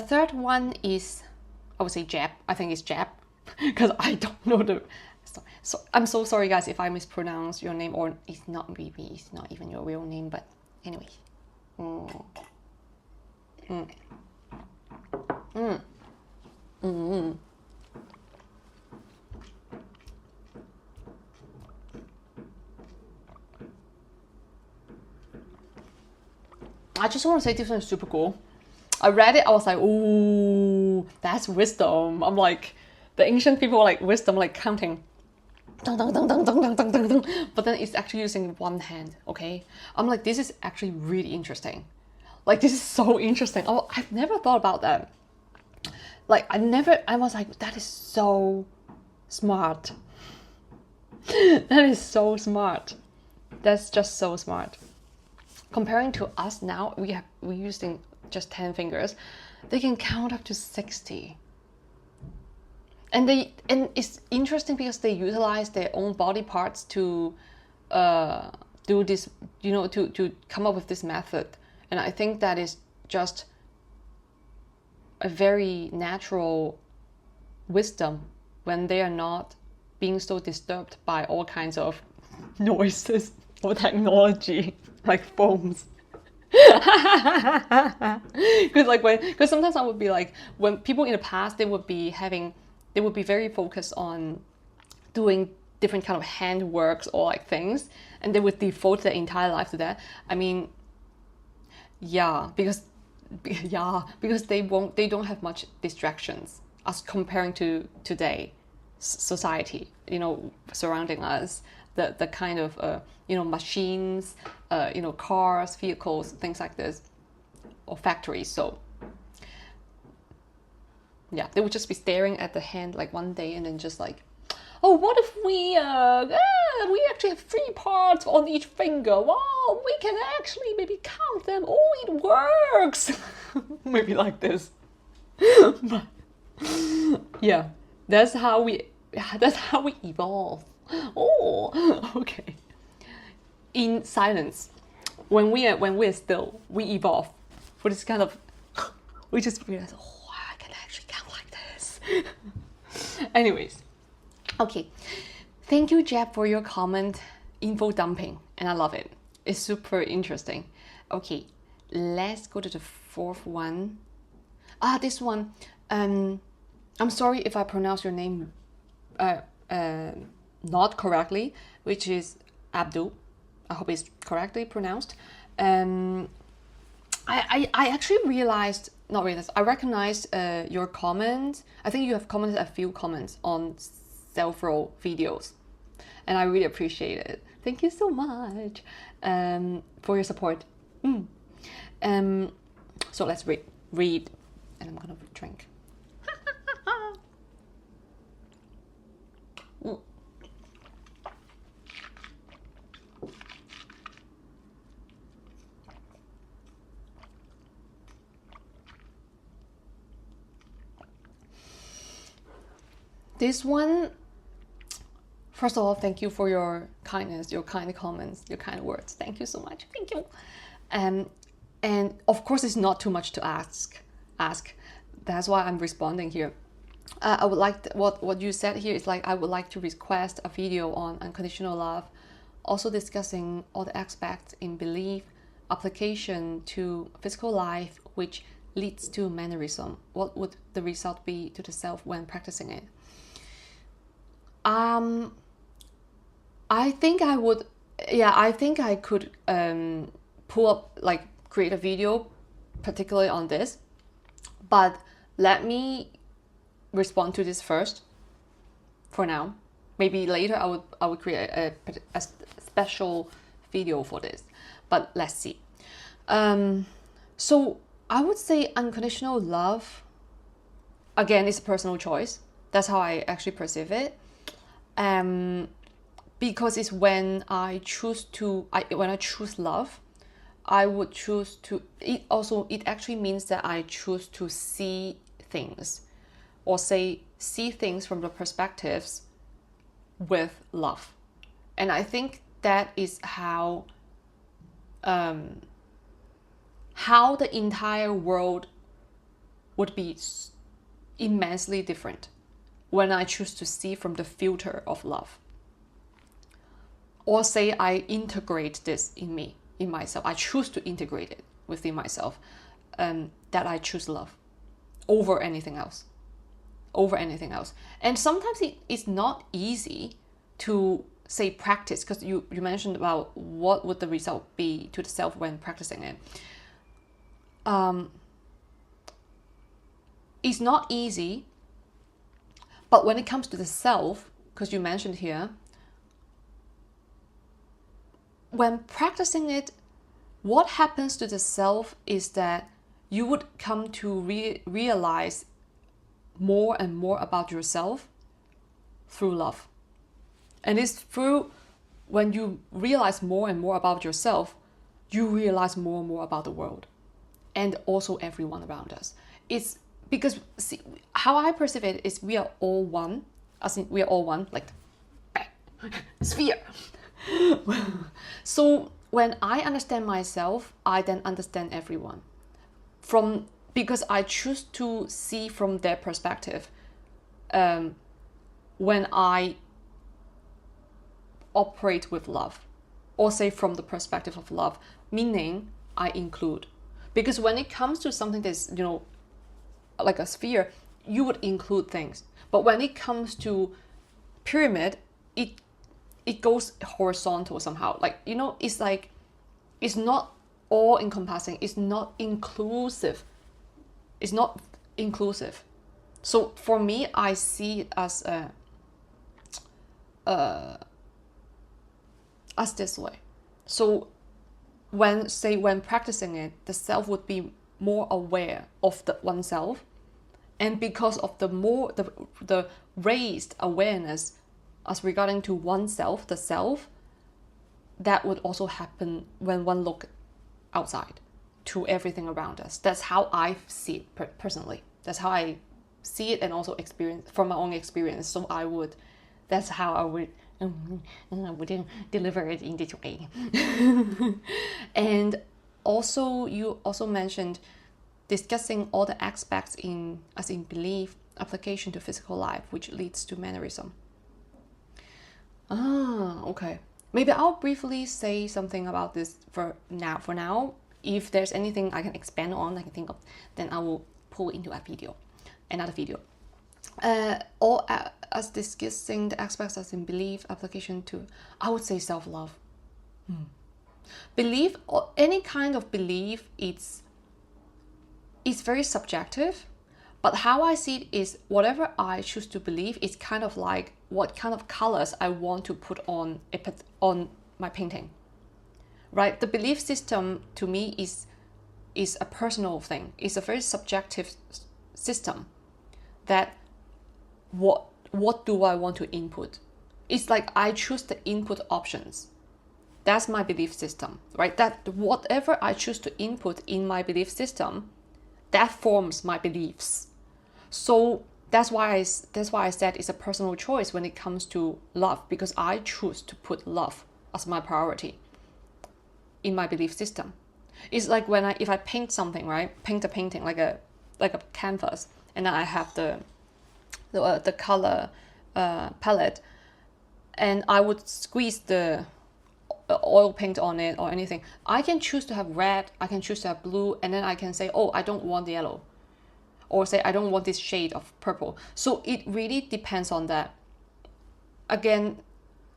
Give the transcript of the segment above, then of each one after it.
The third one is, I would say Jap. I think it's Jap because I don't know the. So I'm so sorry, guys, if I mispronounce your name, or it's not maybe it's not even your real name. But anyway. Mm. Mm. Mm. Mm. I just want to say this one is super cool. I read it, I was like, ooh, that's wisdom. I'm like, the ancient people were like wisdom, like counting. Dun, dun, dun, dun, dun, dun, dun, dun, dun. But then it's actually using one hand, okay? I'm like, this is actually really interesting. Like, this is so interesting. Oh, I've never thought about that. Like, I was like, that is so smart. That is so smart. That's just so smart. Comparing to us now, we're using just 10 fingers. They can count up to 60. And it's interesting because they utilize their own body parts to do this, to come up with this method. And I think that is just a very natural wisdom when they are not being so disturbed by all kinds of noises or technology like phones. Because sometimes I would be like, when people in the past, they would be very focused on doing different kind of handworks or like things, and they would devote their entire life to that. I mean, yeah, because they don't have much distractions as comparing to today society, surrounding us, the kind of machines, cars, vehicles, things like this, or factories. So yeah, they would just be staring at the hand like one day and then just like, oh, what if we actually have 3 parts on each finger? Wow, we can actually maybe count them. Oh, it works. Maybe like this. But yeah, that's how we evolve. Oh, okay. In silence, when we're still, we evolve for this kind of. We just realize, oh, I can actually count like this. Anyways, okay. Thank you, Jeb, for your comment. Info dumping, and I love it. It's super interesting. Okay, let's go to the fourth one. This one. I'm sorry if I pronounce your name not correctly, which is Abdul. I hope it's correctly pronounced. I actually I recognized your comment. I think you have commented a few comments on several videos, and I really appreciate it. Thank you so much for your support. So let's read, and I'm gonna drink. This one, first of all, thank you for your kindness, your kind comments, your kind words. Thank you so much. Thank you. And of course, it's not too much to ask. That's why I'm responding here. I would like what you said here is like, I would like to request a video on unconditional love, also discussing all the aspects in belief, application to physical life, which leads to mannerism. What would the result be to the self when practicing it? I think I would. Yeah, I think I could pull up, like, create a video particularly on this, but let me respond to this first for now. Maybe later I would create a special video for this, but let's see. So I would say unconditional love, again, is a personal choice. That's how I actually perceive it. Because it's when I choose love, I would choose to. It actually means that I choose to see things, or see things from the perspectives with love, and I think that is how the entire world would be immensely different when I choose to see from the filter of love. Or say I integrate this in me, in myself. I choose to integrate it within myself. That I choose love over anything else. Over anything else. And sometimes it's not easy to say practice, because you mentioned about what would the result be to the self when practicing it. It's not easy, but when it comes to the self, because you mentioned here, when practicing it, what happens to the self is that you would come to realize more and more about yourself through love. And it's through, when you realize more and more about yourself, you realize more and more about the world and also everyone around us. It's because, see, how I perceive it is we are all one, as in we are all one, like sphere. So when I understand myself, I then understand everyone. Because I choose to see from their perspective when I operate with love, or say from the perspective of love, meaning I include. Because when it comes to something that's, like a sphere, you would include things. But when it comes to pyramid, it goes horizontal somehow. Like, it's like, it's not all encompassing. It's not inclusive. It's not inclusive. So for me, I see it as as this way. So when practicing it, the self would be more aware of the oneself, and because of the raised awareness as regarding to oneself, the self, that would also happen when one look outside to everything around us. That's how I see it personally. That's how I see it, and also experience from my own experience. So that's how I would deliver it in this way. And also, you also mentioned discussing all the aspects as in belief, application to physical life, which leads to mannerism. Okay. Maybe I'll briefly say something about this for now. If there's anything I can expand on, I can think of, then I will pull into another video. Or as discussing the aspects as in belief, application to, I would say self-love. Belief, or any kind of belief, it's very subjective. But how I see it is, whatever I choose to believe is kind of like what kind of colors I want to put on my painting, right? The belief system to me is a personal thing. It's a very subjective system. That what do I want to input? It's like I choose the input options. That's my belief system, right? That whatever I choose to input in my belief system, that forms my beliefs. So that's why I said it's a personal choice when it comes to love, because I choose to put love as my priority in my belief system. It's like if I paint something, right? Paint a painting like a canvas, and then I have the color palette, and I would squeeze the oil paint on it or anything. I can choose to have red, I can choose to have blue, and then I can say, oh, I don't want yellow, or say I don't want this shade of purple. So it really depends on that. Again,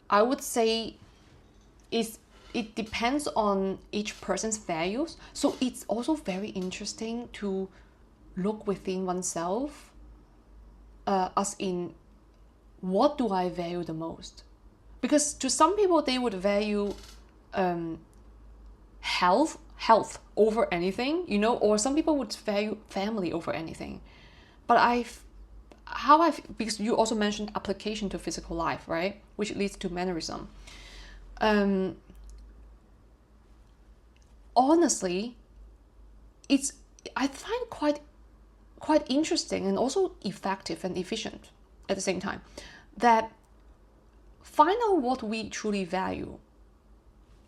I would say it depends on each person's values. So it's also very interesting to look within oneself, as in, what do I value the most? Because to some people, they would value health over anything, or some people would value family over anything. But because you also mentioned application to physical life, right? Which leads to mannerism. Honestly, I find quite interesting and also effective and efficient at the same time, that find out what we truly value,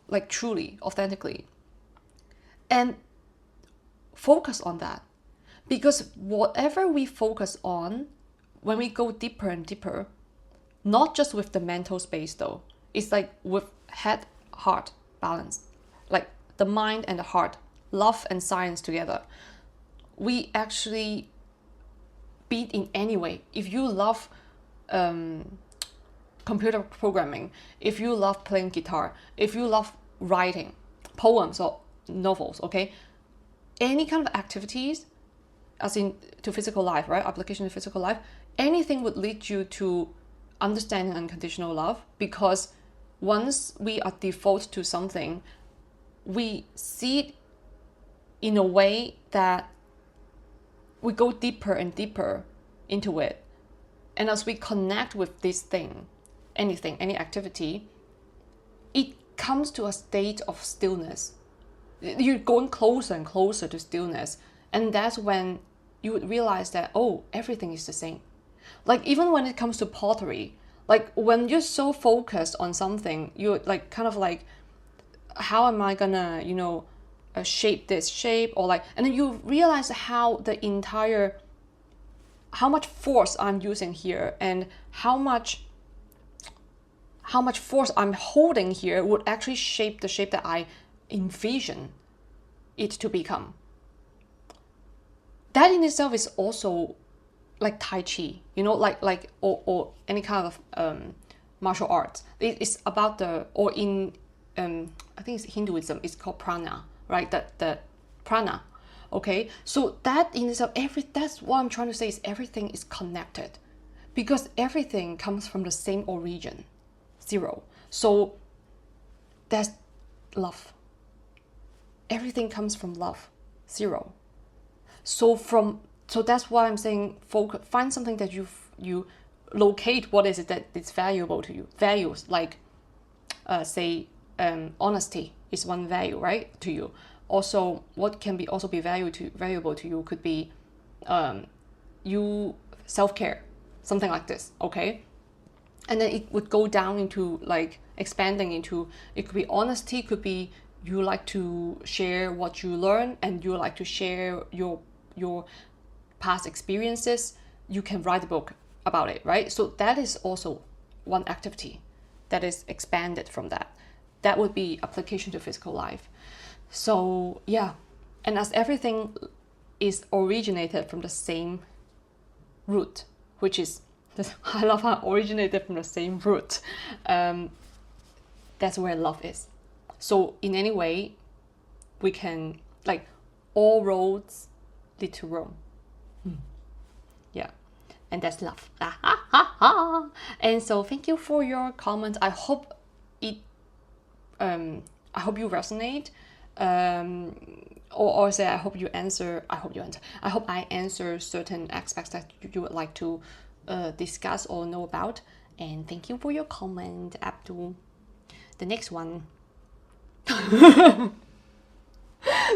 like truly, authentically, and focus on that. Because whatever we focus on, when we go deeper and deeper, not just with the mental space though, it's like with head, heart balance, like the mind and the heart, love and science together. We actually beat in any way. If you love computer programming, if you love playing guitar, if you love writing poems or novels, okay, any kind of activities, as in to physical life, right? Application to physical life, anything would lead you to understanding unconditional love, because once we are default to something, we see it in a way that we go deeper and deeper into it. And as we connect with this thing, anything, any activity, it comes to a state of stillness. You're going closer and closer to stillness. And that's when you would realize that, oh, everything is the same. Like even when it comes to pottery, like when you're so focused on something, you're like kind of like, how am I gonna, shape this shape, or like, and then you realize how much force I'm using here, and how much force I'm holding here would actually shape the shape that I envision it to become. That in itself is also like Tai Chi, or any kind of martial arts. It's about or in I think it's Hinduism, it's called prana, right? The prana. Okay, so that in itself, that's what I'm trying to say, is everything is connected, because everything comes from the same origin, zero. So that's love. Everything comes from love, zero. So that's why I'm saying, find something that you locate. What is it that is valuable to you? Values like, honesty is one value, right, to you. Also, what can be valuable to you could be you self-care, something like this, okay? And then it would go down into like expanding into, it could be honesty, could be you like to share what you learn, and you like to share your past experiences. You can write a book about it, right? So that is also one activity that is expanded from that. That would be application to physical life. So yeah, and as everything is originated from the same root, which is, I love how originated from the same root. That's where love is. So in any way, we can, like, all roads lead to Rome. Yeah, and that's love. And so thank you for your comments. I hope I hope you resonate. Or say I hope I answer certain aspects that you would like to discuss or know about. And thank you for your comment, Abdul. The next one.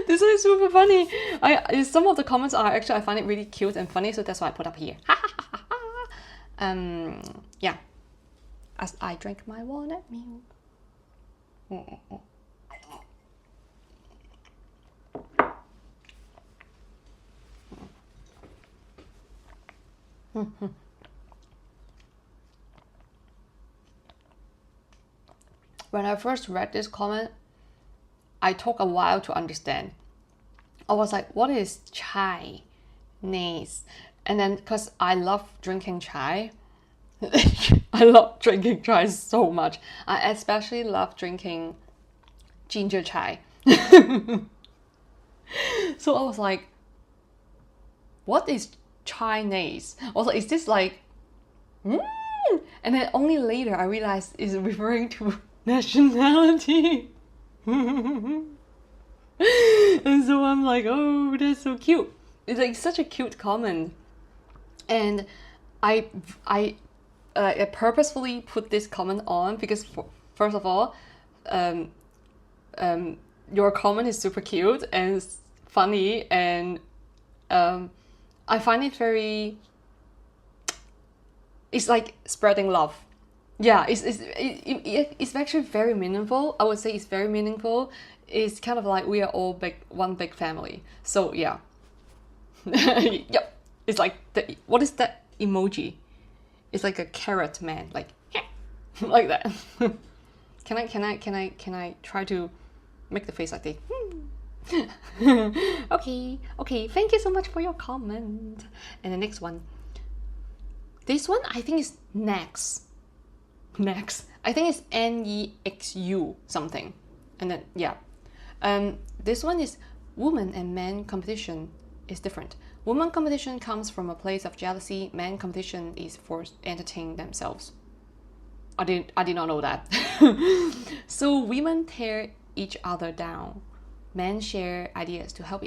This is super funny. Some of the comments are actually, I find it really cute and funny, so that's why I put up here. Yeah. As I drank my walnut milk. When I first read this comment, I took a while to understand. I was like, what is chai? Nice. And then, because I love drinking chai, I love drinking chai so much. I especially love drinking ginger chai. So I was like, what is Chinese? Also, is this like, and then only later I realized it's referring to nationality. And so I'm like, oh, that's so cute. It's like such a cute comment. And I purposefully put this comment on because, first of all, your comment is super cute and funny, and I find it it's like spreading love. Yeah, it's actually very meaningful. I would say it's very meaningful. It's kind of like we are all one big family. So yeah. Yep. It's like what is that emoji? It's like a carrot man, like like that. Can I try to make the face like this? Okay. Thank you so much for your comment. And the next one. This one I think is next. I think it's NEXU something. And then yeah. This one is woman and man competition is different. Woman competition comes from a place of jealousy. Man competition is for entertaining themselves. I did not know that. So women tear each other down. Men share ideas to help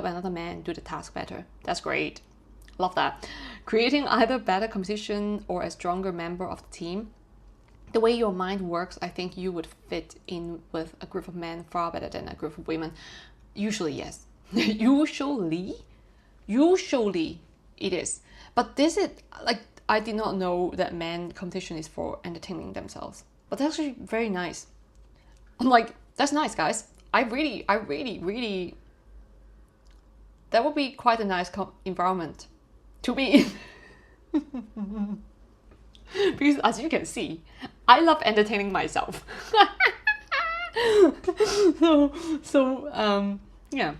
another man do the task better. That's great. Love that. Creating either better competition or a stronger member of the team. The way your mind works, I think you would fit in with a group of men far better than a group of women. Usually, yes. Usually it is. But this is like, I did not know that men competition is for entertaining themselves. But that's actually very nice. I'm like, that's nice, guys. I really, that would be quite a nice environment to be in. Because as you can see, I love entertaining myself. So yeah.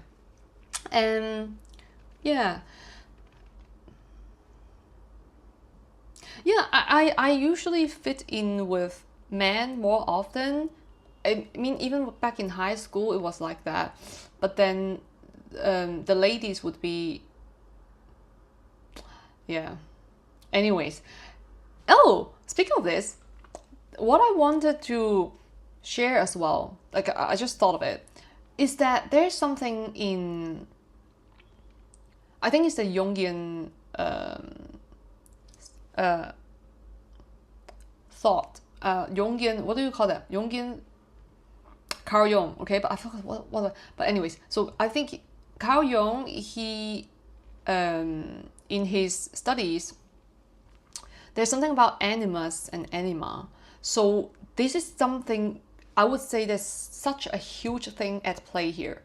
And yeah. Yeah, I usually fit in with men more often. I mean, even back in high school, it was like that. But then the ladies would be, yeah. Anyways, oh, speaking of this, what I wanted to share as well, like I just thought of it, is that there's something in, I think it's the Jungian thought. Jungian, what do you call that? Jungian, Carl Jung, okay, but I forgot what. But anyways, so I think Carl Jung, he, in his studies, there's something about animus and anima. So this is something, I would say there's such a huge thing at play here,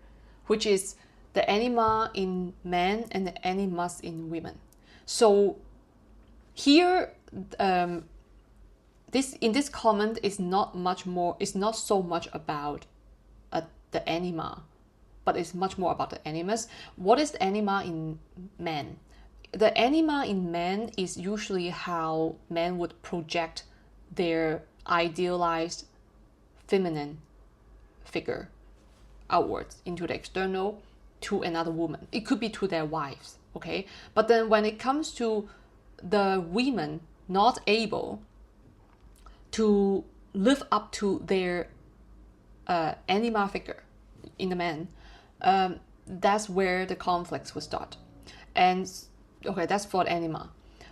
which is the anima in men and the animus in women. So here, this comment is not so much about the anima, but it's much more about the animus. What is the anima in men? The anima in men is usually how men would project their idealized feminine figure outwards into the external to another woman. It could be to their wives, okay? But then when it comes to the women not able to live up to their anima figure in the man, that's where the conflicts will start. And okay, that's for anima.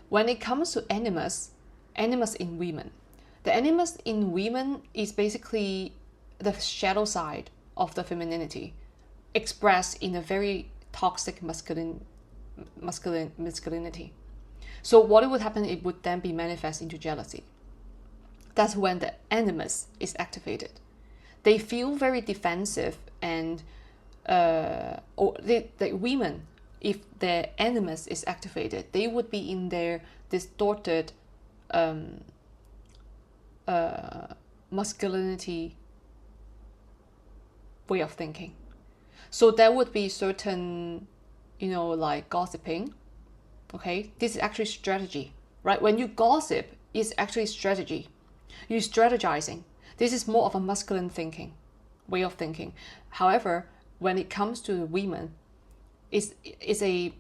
When it comes to animus in women, the animus in women is basically the shadow side of the femininity, expressed in a very toxic masculinity. So what it would happen, it would then be manifest into jealousy. That's when the animus is activated. They feel very defensive, and the women, if their animus is activated, they would be in their distorted masculinity way of thinking. So there would be certain, like gossiping. Okay, this is actually strategy, right? When you gossip, it's actually strategy. You're strategizing. This is more of a masculine thinking, way of thinking. However, when it comes to women, it's a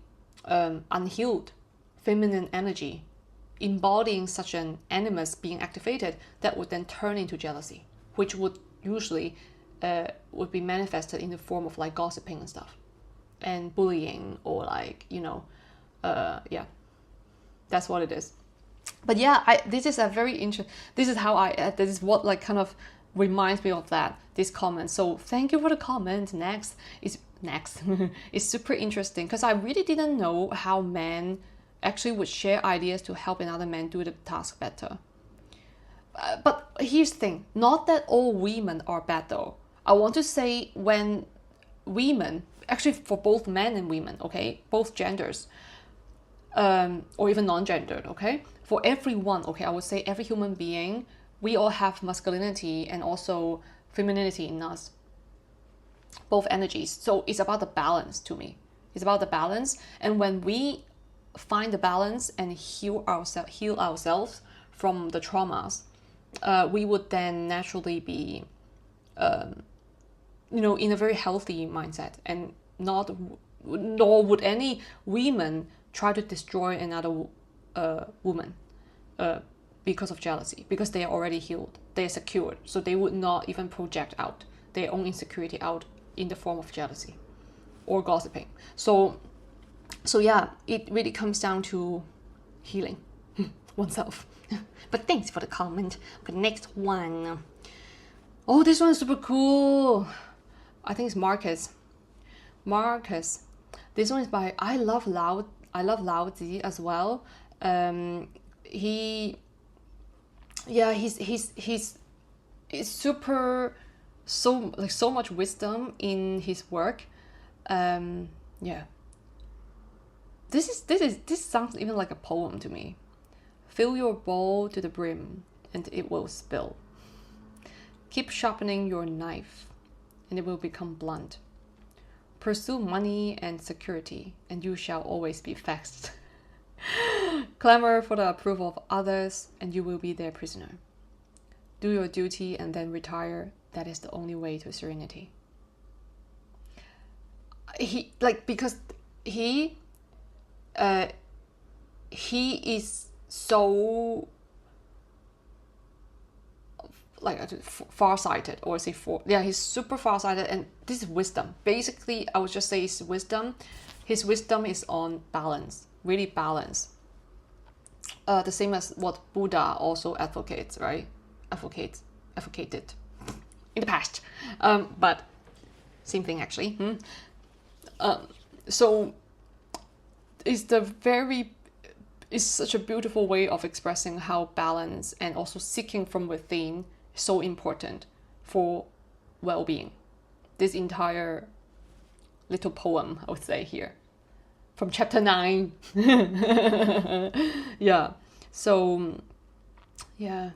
unhealed feminine energy embodying such an animus being activated that would then turn into jealousy, which would usually would be manifested in the form of like gossiping and stuff, and bullying, or like yeah, that's what it is. But yeah, this is a very interesting. This is how this is what like kind of reminds me of this comment. So thank you for the comment. Next is super interesting, because I really didn't know how men actually would share ideas to help another man do the task better. But here's the thing, not that all women are bad though. I want to say when women, actually for both men and women, okay, both genders, or even non-gendered, okay, for everyone, okay, I would say every human being, we all have masculinity and also femininity in us, both energies. So it's about the balance to me. It's about the balance, and when we find the balance and heal ourselves from the traumas, we would then naturally be, in a very healthy mindset, and nor would any women try to destroy another woman because of jealousy, because they are already healed, they are secured, so they would not even project out their own insecurity out in the form of jealousy or gossiping. So yeah, it really comes down to healing oneself. But thanks for the comment. Okay, next one. Oh, this one is super cool. I think it's Marcus. This one is by I love Lao Tzu as well. He's super, so much wisdom in his work. This sounds even like a poem to me. Fill your bowl to the brim and it will spill. Keep sharpening your knife and it will become blunt. Pursue money and security and you shall always be vexed. Clamor for the approval of others and you will be their prisoner. Do your duty and then retire. That is the only way to serenity. Because he is so far-sighted, or say he's super far-sighted, and this is wisdom. Basically, I would just say it's wisdom. His wisdom is on balance, really balance. The same as what Buddha also advocates, right? Advocated in the past, but same thing actually. So it's such a beautiful way of expressing how balance and also seeking from within is so important for well-being. This entire little poem, I would say, here from chapter 9. Yeah. So yeah,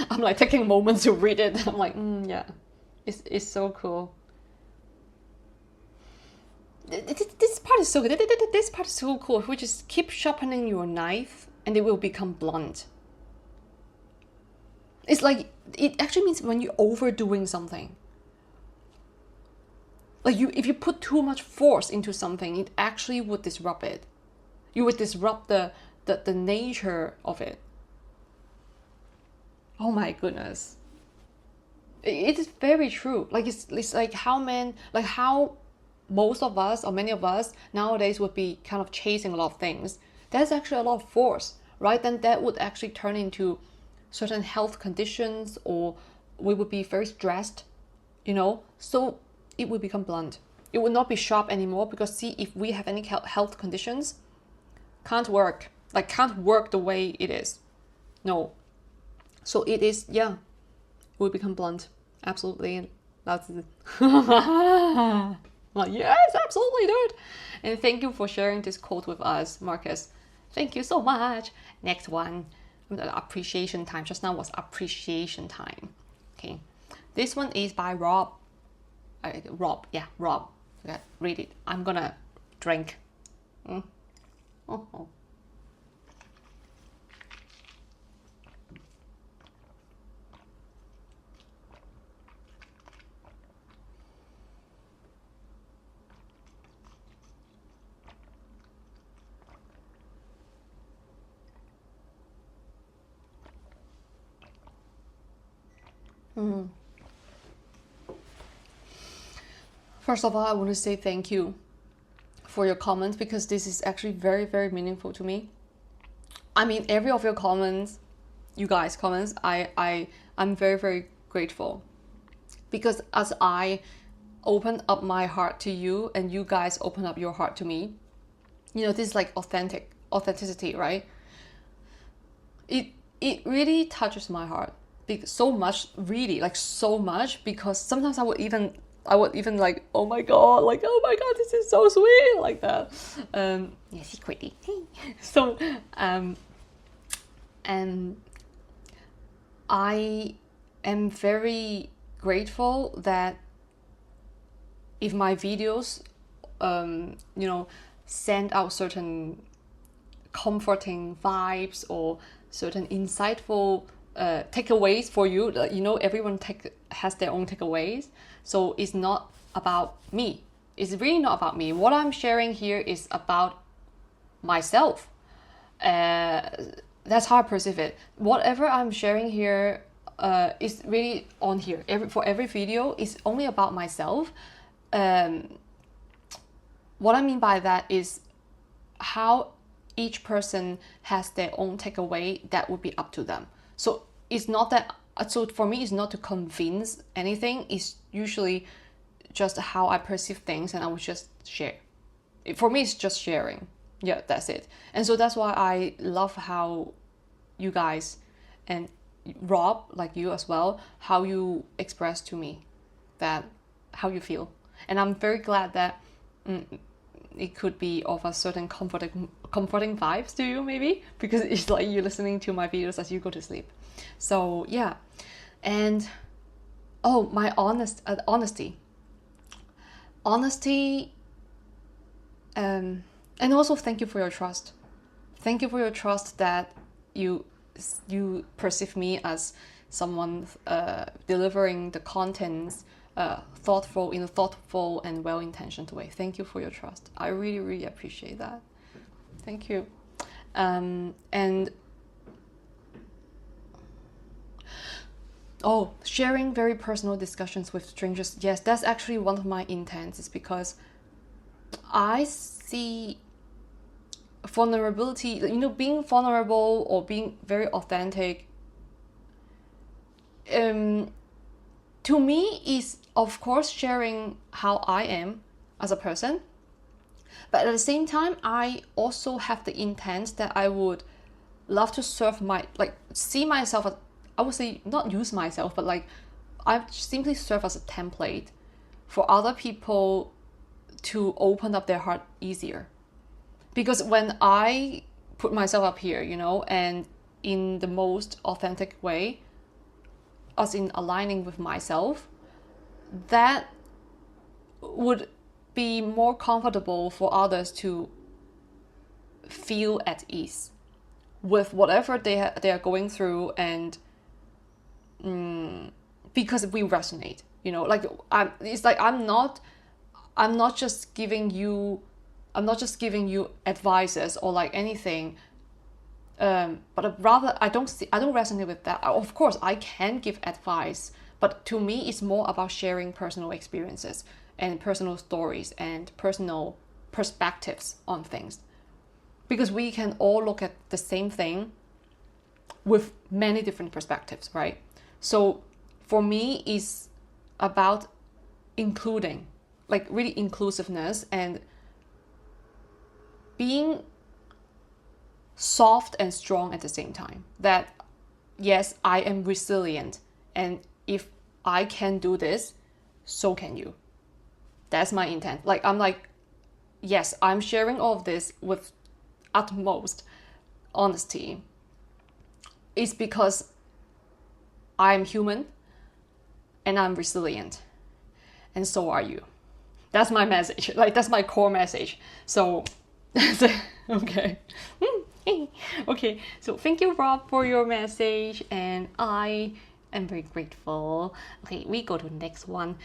I'm like taking a moment to read it. I'm like, yeah, it's so cool. This part is so good. This part is so cool, which is keep sharpening your knife and it will become blunt. It's like, it actually means when you're overdoing something. Like if you put too much force into something, it actually would disrupt it. You would disrupt the nature of it. Oh my goodness. It is very true. Like it's like how most of us, or many of us nowadays, would be kind of chasing a lot of things. There's actually a lot of force, right? Then that would actually turn into certain health conditions, or we would be very stressed, so it would become blunt. It would not be sharp anymore, because see, if we have any health conditions, can't work the way it is. No. So it is, it will become blunt. Absolutely. That's it. Like, yes, absolutely, dude. And thank you for sharing this quote with us, Marcus. Thank you so much. Next one, appreciation time. Just now was appreciation time. Okay, this one is by Rob. Rob. Okay, read it. I'm gonna drink. Oh. First of all, I want to say thank you for your comments, because this is actually very, very meaningful to me. I mean, every of your comments, you guys' comments, I'm very, very grateful, because as I open up my heart to you and you guys open up your heart to me, this is like authenticity, right? It really touches my heart. so much, really, like so much, because sometimes I would even like, oh my god, like, oh my god, this is so sweet, like that. Yeah, secretly. So, and I am very grateful that if my videos, send out certain comforting vibes or certain insightful takeaways for you. Everyone has their own takeaways. So it's not about me. It's really not about me. What I'm sharing here is about myself. That's how I perceive it. Whatever I'm sharing here is really on here. For every video, it's only about myself. What I mean by that is how each person has their own takeaway. That would be up to them. So it's not that. So for me, it's not to convince anything. It's usually just how I perceive things, and I would just share. For me, it's just sharing. Yeah, that's it. And so that's why I love how you guys and Rob, like you as well, how you express to me that how you feel. And I'm very glad that it could be of a certain comforting vibes to you, maybe, because it's like you're listening to my videos as you go to sleep. So yeah. And my honesty, and also thank you for your trust. Thank you for your trust that you perceive me as someone delivering the contents in a thoughtful and well-intentioned way. Thank you for your trust. I really, really appreciate that. Thank you. And sharing very personal discussions with strangers. Yes, that's actually one of my intents, is because I see vulnerability, being vulnerable or being very authentic, to me is, of course, sharing how I am as a person. But at the same time, I also have the intent that I would love to see myself as, I would say, not use myself, but like I simply serve as a template for other people to open up their heart easier. Because when I put myself up here, and in the most authentic way, as in aligning with myself, that would be more comfortable for others to feel at ease with whatever they are going through, and because we resonate, I'm not just giving you advices or like anything, but rather I don't resonate with that. Of course, I can give advice, but to me, it's more about sharing personal experiences and personal stories and personal perspectives on things, because we can all look at the same thing with many different perspectives, right? So for me, it's about including, like really inclusiveness, and being soft and strong at the same time. That yes, I am resilient, and if I can do this, so can you. That's my intent. Yes, I'm sharing all of this with utmost honesty. It's because I'm human and I'm resilient, and so are you. That's my message. That's my core message. So okay. Okay, so thank you, Rob, for your message, and I am very grateful. Okay, we go to the next one.